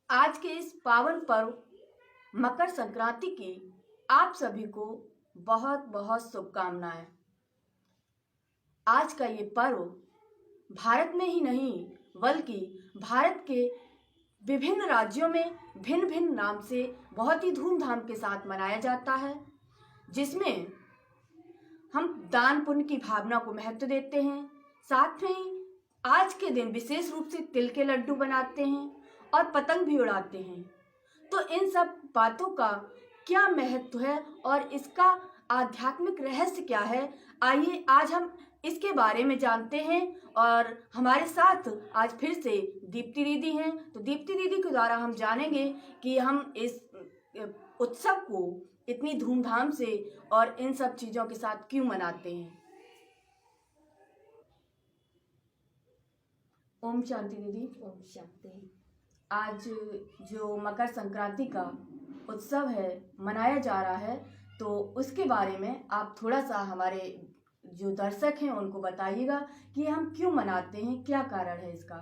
आज के इस पावन पर्व मकर संक्रांति की आप सभी को बहुत बहुत शुभकामनाएं। आज का ये पर्व भारत में ही नहीं बल्कि भारत के विभिन्न राज्यों में भिन्न भिन्न नाम से बहुत ही धूमधाम के साथ मनाया जाता है, जिसमें हम दान पुण्य की भावना को महत्व देते हैं। साथ में ही आज के दिन विशेष रूप से तिल के लड्डू बनाते हैं और पतंग भी उड़ाते हैं। तो इन सब बातों का क्या महत्व है और इसका आध्यात्मिक रहस्य क्या है, आइए आज हम इसके बारे में जानते हैं। और हमारे साथ आज फिर से दीप्ति दीदी हैं, तो दीप्ति दीदी के द्वारा हम जानेंगे कि हम इस उत्सव को इतनी धूमधाम से और इन सब चीज़ों के साथ क्यों मनाते हैं। ओम शांति दीदी। ओम शांति। आज जो मकर संक्रांति का उत्सव है मनाया जा रहा है, तो उसके बारे में आप थोड़ा सा हमारे जो दर्शक हैं उनको बताइएगा कि हम क्यों मनाते हैं, क्या कारण है इसका।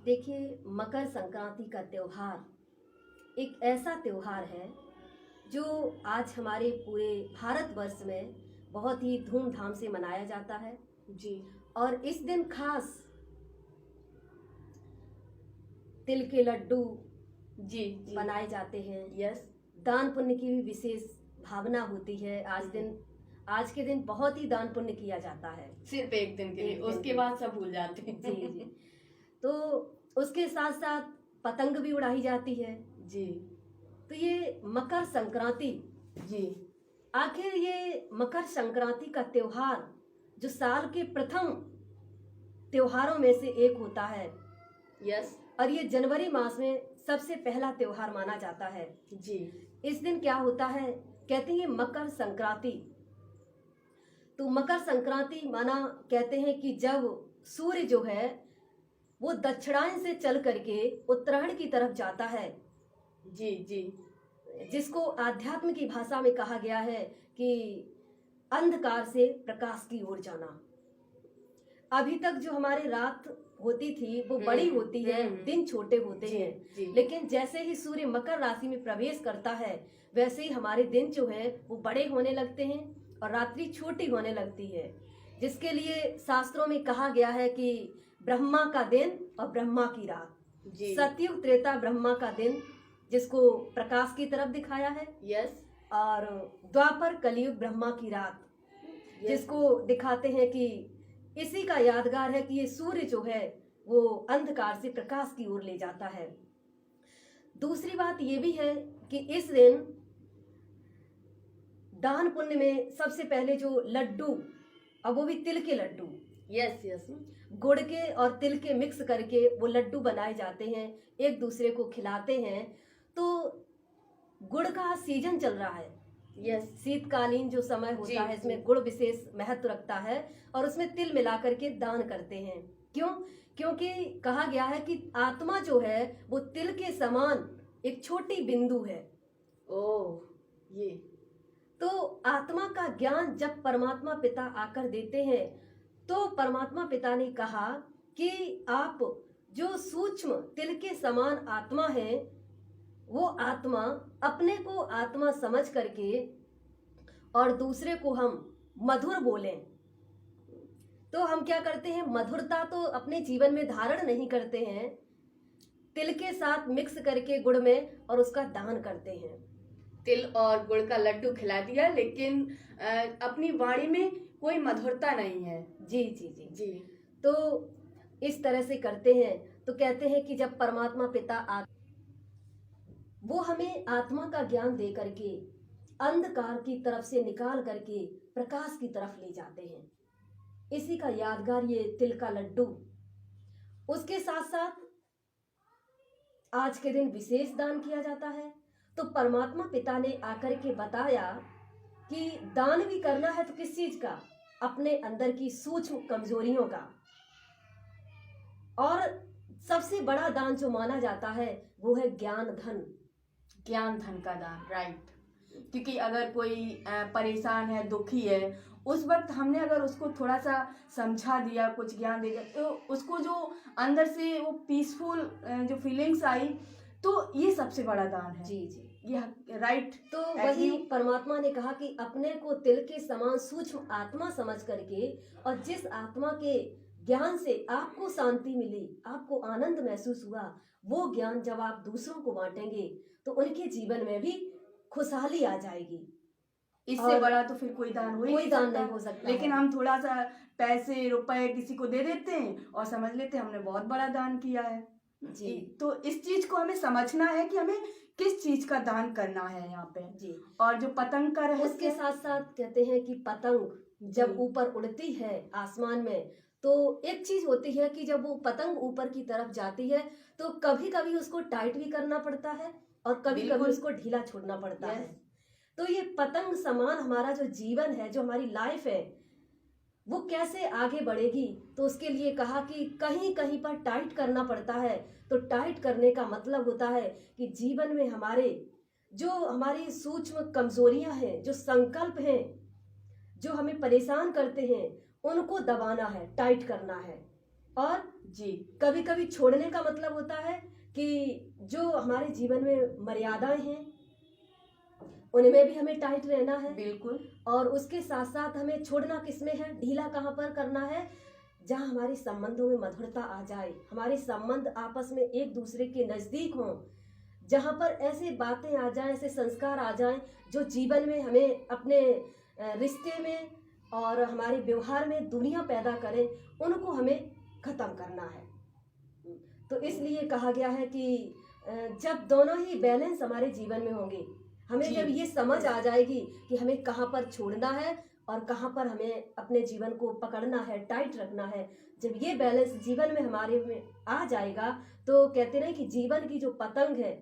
देखिए, मकर संक्रांति का त्योहार एक ऐसा त्योहार है जो आज हमारे पूरे भारतवर्ष में बहुत ही धूमधाम से मनाया जाता है जी। और इस दिन खास तिल के लड्डू जी बनाए जाते हैं। यस। दान पुण्य की भी विशेष भावना होती है। आज के दिन बहुत ही दान पुण्य किया जाता है, सिर्फ एक दिन के लिए, उसके बाद सब भूल जाते हैं। जी जी। तो उसके साथ साथ पतंग भी उड़ाई जाती है जी। तो ये मकर संक्रांति, जी, आखिर ये मकर संक्रांति का त्योहार जो साल के प्रथम त्योहारों में से एक होता है। यस। और ये जनवरी मास में सबसे पहला त्योहार माना जाता है। जी। इस दिन क्या होता है, कहते हैं मकर संक्रांति। तो मकर संक्रांति माना कहते हैं कि जब सूर्य जो है वो दक्षिणायन से चल करके उत्तरायण की तरफ जाता है। जी जी। जिसको आध्यात्म की भाषा में कहा गया है कि अंधकार से प्रकाश की ओर जाना। अभी तक जो हमारे रात होती थी वो बड़ी होती है, दिन छोटे होते हैं, लेकिन जैसे ही सूर्य मकर राशि में प्रवेश करता है वैसे ही हमारे दिन जो है वो बड़े होने लगते हैं और रात्रि छोटी होने लगती है। जिसके लिए शास्त्रों में कहा गया है कि ब्रह्मा का दिन और ब्रह्मा की रात, सतयुग त्रेता ब्रह्मा का दिन जिसको प्रकाश की तरफ दिखाया है। यस। और द्वापर कलयुग ब्रह्मा की रात, जिसको दिखाते हैं कि इसी का यादगार है कि ये सूर्य जो है वो अंधकार से प्रकाश की ओर ले जाता है। दूसरी बात ये भी है कि इस दिन दान पुण्य में सबसे पहले जो लड्डू, और वो भी तिल के लड्डू, यस यस, गुड़ के और तिल के मिक्स करके वो लड्डू बनाए जाते हैं, एक दूसरे को खिलाते हैं। तो गुड़ का सीजन चल रहा है। यस। शीतकालीन जो समय होता है इसमें गुड़ विशेष महत्व रखता है और उसमें तिल मिला करके दान करते हैं। क्यों? क्योंकि कहा गया है कि आत्मा जो है वो तिल के समान एक छोटी बिंदु है। ओह, ये तो आत्मा का ज्ञान जब परमात्मा पिता आकर देते हैं तो परमात्मा पिता ने कहा कि आप जो सूक्ष्म तिल के समान आत्मा है वो आत्मा अपने को आत्मा समझ करके और दूसरे को हम मधुर बोलें। तो हम क्या करते हैं, मधुरता तो अपने जीवन में धारण नहीं करते हैं, तिल के साथ मिक्स करके गुड़ में और उसका दान करते हैं। तिल और गुड़ का लड्डू खिला दिया, लेकिन अपनी वाणी में कोई मधुरता नहीं है। जी जी जी जी। तो इस तरह से करते हैं। तो कहते हैं कि जब परमात्मा पिता वो हमें आत्मा का ज्ञान दे करके अंधकार की तरफ से निकाल करके प्रकाश की तरफ ले जाते हैं, इसी का यादगार ये तिल का लड्डू। उसके साथ साथ आज के दिन विशेष दान किया जाता है। तो परमात्मा पिता ने आकर के बताया कि दान भी करना है तो किस चीज का, अपने अंदर की सूक्ष्म कमजोरियों का। और सबसे बड़ा दान जो माना जाता है वो है ज्ञान धन। ज्ञान धन का दान, राइट। क्योंकि अगर कोई परेशान है, दुखी है, उस वक्त हमने अगर उसको थोड़ा सा समझा दिया, कुछ ज्ञान दे दिया, तो उसको जो अंदर से वो पीसफुल जो फीलिंग्स आई, तो ये सबसे बड़ा दान है। जी जी। ये राइट। तो वही परमात्मा ने कहा कि अपने को तिल के समान सूक्ष्म आत्मा समझ करके, और जिस आत्मा के ज्ञान से आपको शांति मिली, आपको आनंद महसूस हुआ, वो ज्ञान जब आप दूसरों को बांटेंगे तो उनके जीवन में भी खुशहाली आ जाएगी। इससे और बड़ा तो फिर कोई दान हो ही कोई नहीं दान सकता। नहीं हो सकता लेकिन है। हम थोड़ा सा पैसे रुपए किसी को दे देते हैं और समझ लेते हैं हमने बहुत बड़ा दान किया है। जी। तो इस चीज को हमें समझना है कि हमें किस चीज का दान करना है यहाँ पे। जी। और जो पतंग का रहस्य, उसके साथ साथ कहते हैं कि पतंग जब जी। ऊपर उड़ती है आसमान में, तो एक चीज होती है कि जब वो पतंग ऊपर की तरफ जाती है तो कभी कभी उसको टाइट भी करना पड़ता है और कभी कभी बिल्कुल। उसको ढीला छोड़ना पड़ता Yes. है। तो ये पतंग समान हमारा जो जीवन है, जो हमारी लाइफ है, वो कैसे आगे बढ़ेगी, तो उसके लिए कहा कि कहीं कहीं पर टाइट करना पड़ता है। तो टाइट करने का मतलब होता है कि जीवन में हमारे जो हमारी सूक्ष्म कमजोरियां हैं, जो संकल्प हैं, जो हमें परेशान करते हैं, उनको दबाना है, टाइट करना है। और जी, कभी कभी छोड़ने का मतलब होता है कि जो हमारे जीवन में मर्यादाएं हैं उनमें भी हमें टाइट रहना है। बिल्कुल। और उसके साथ साथ हमें छोड़ना किसमें है, ढीला कहाँ पर करना है, जहाँ हमारे संबंधों में मधुरता आ जाए, हमारे संबंध आपस में एक दूसरे के नजदीक हों, जहाँ पर ऐसी बातें आ जाएं, ऐसे संस्कार आ जाएं जो जीवन में हमें अपने रिश्ते में और हमारे व्यवहार में दूरियां पैदा करें, उनको हमें खत्म करना है। तो इसलिए कहा गया है कि जब दोनों ही बैलेंस हमारे जीवन में होंगे, हमें जी। जब ये समझ आ जाएगी कि हमें कहाँ पर छोड़ना है और कहाँ पर हमें अपने जीवन को पकड़ना है, टाइट रखना है, जब ये बैलेंस जीवन में हमारे में आ जाएगा, तो कहते हैं कि जीवन की जो पतंग है,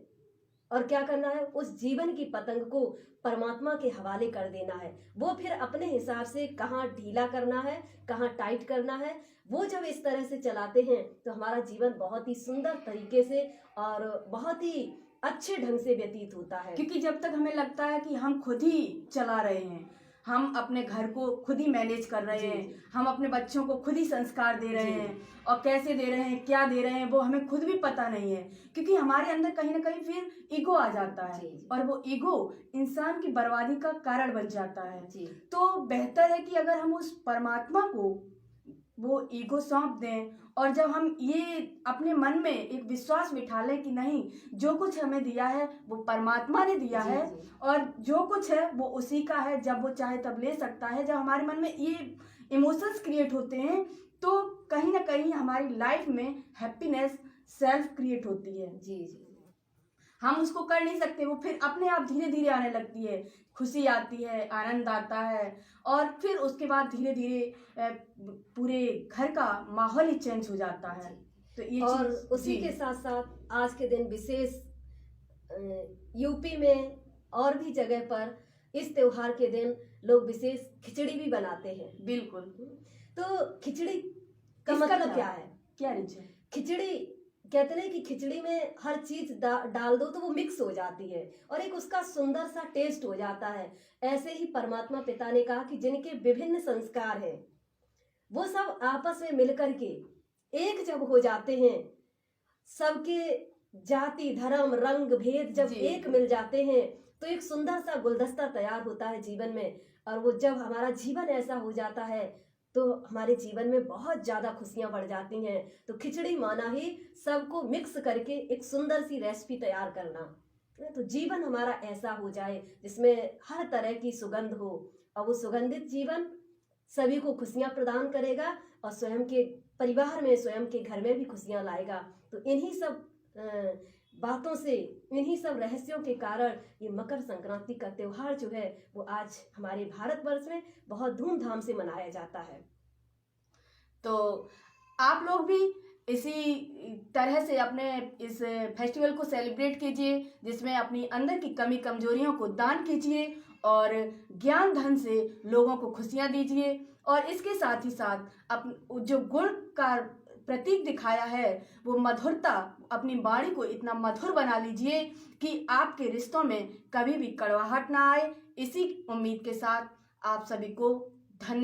और क्या करना है, उस जीवन की पतंग को परमात्मा के हवाले कर देना है। वो फिर अपने हिसाब से कहाँ ढीला करना है, कहाँ टाइट करना है, वो जब इस तरह से चलाते हैं तो हमारा जीवन बहुत ही सुंदर तरीके से और बहुत ही अच्छे ढंग से व्यतीत होता है। क्योंकि जब तक हमें लगता है कि हम खुद ही चला रहे हैं, हम अपने घर को खुद ही मैनेज कर रहे जी, हैं, जी। हम अपने बच्चों को खुद ही संस्कार दे रहे जी। हैं, और कैसे दे रहे हैं, क्या दे रहे हैं, वो हमें खुद भी पता नहीं है, क्योंकि हमारे अंदर कहीं ना कहीं फिर ईगो आ जाता है। जी, जी। और वो ईगो इंसान की बर्बादी का कारण बन जाता है। जी। तो बेहतर है कि अगर हम उस परमात्मा को वो ईगो सौंप दें, और जब हम ये अपने मन में एक विश्वास बिठा लें कि नहीं, जो कुछ हमें दिया है वो परमात्मा ने दिया जी, है, जी। और जो कुछ है वो उसी का है, जब वो चाहे तब ले सकता है। जब हमारे मन में ये इमोशंस क्रिएट होते हैं तो कहीं ना कहीं हमारी लाइफ में हैप्पीनेस सेल्फ क्रिएट होती है। जी, जी। हम उसको कर नहीं सकते, वो फिर अपने आप धीरे धीरे आने लगती है, खुशी आती है, आनंद आता है, और फिर उसके बाद धीरे धीरे पूरे घर का माहौल ही चेंज हो जाता है। तो ये और चीज उसी के साथ साथ आज के दिन विशेष यूपी में और भी जगह पर इस त्योहार के दिन लोग विशेष खिचड़ी भी बनाते हैं। बिल्कुल। तो खिचड़ी का इसका मतलब क्या है? क्या रिच है? खिचड़ी कहते हैं कि खिचड़ी में हर चीज डाल दो तो वो मिक्स हो जाती है और एक उसका सुंदर सा टेस्ट हो जाता है। ऐसे ही परमात्मा पिता ने कहा कि जिनके विभिन्न संस्कार हैं वो सब आपस में मिलकर के एक जब हो जाते हैं, सबके जाति धर्म रंग भेद जब जी। एक मिल जाते हैं तो एक सुंदर सा गुलदस्ता तैयार होता है जीवन में। और वो जब हमारा जीवन ऐसा हो जाता है तो हमारे जीवन में बहुत ज्यादा खुशियां बढ़ जाती हैं। तो खिचड़ी माना ही सबको मिक्स करके एक सुंदर सी रेसिपी तैयार करना। तो जीवन हमारा ऐसा हो जाए जिसमें हर तरह की सुगंध हो, और वो सुगंधित जीवन सभी को खुशियां प्रदान करेगा और स्वयं के परिवार में, स्वयं के घर में भी खुशियां लाएगा। तो इन्हीं सब बातों से, इन्हीं सब रहस्यों के कारण ये मकर संक्रांति का त्योहार जो है वो आज हमारे भारतवर्ष में बहुत धूमधाम से मनाया जाता है। तो आप लोग भी इसी तरह से अपने इस फेस्टिवल को सेलिब्रेट कीजिए, जिसमें अपनी अंदर की कमी कमजोरियों को दान कीजिए और ज्ञान धन से लोगों को खुशियां दीजिए। और इसके साथ ही साथ जो गुण का प्रतीक दिखाया है वो मधुरता, अपनी वाणी को इतना मधुर बना लीजिए कि आपके रिश्तों में कभी भी कड़वाहट ना आए। इसी उम्मीद के साथ आप सभी को धन्यवाद।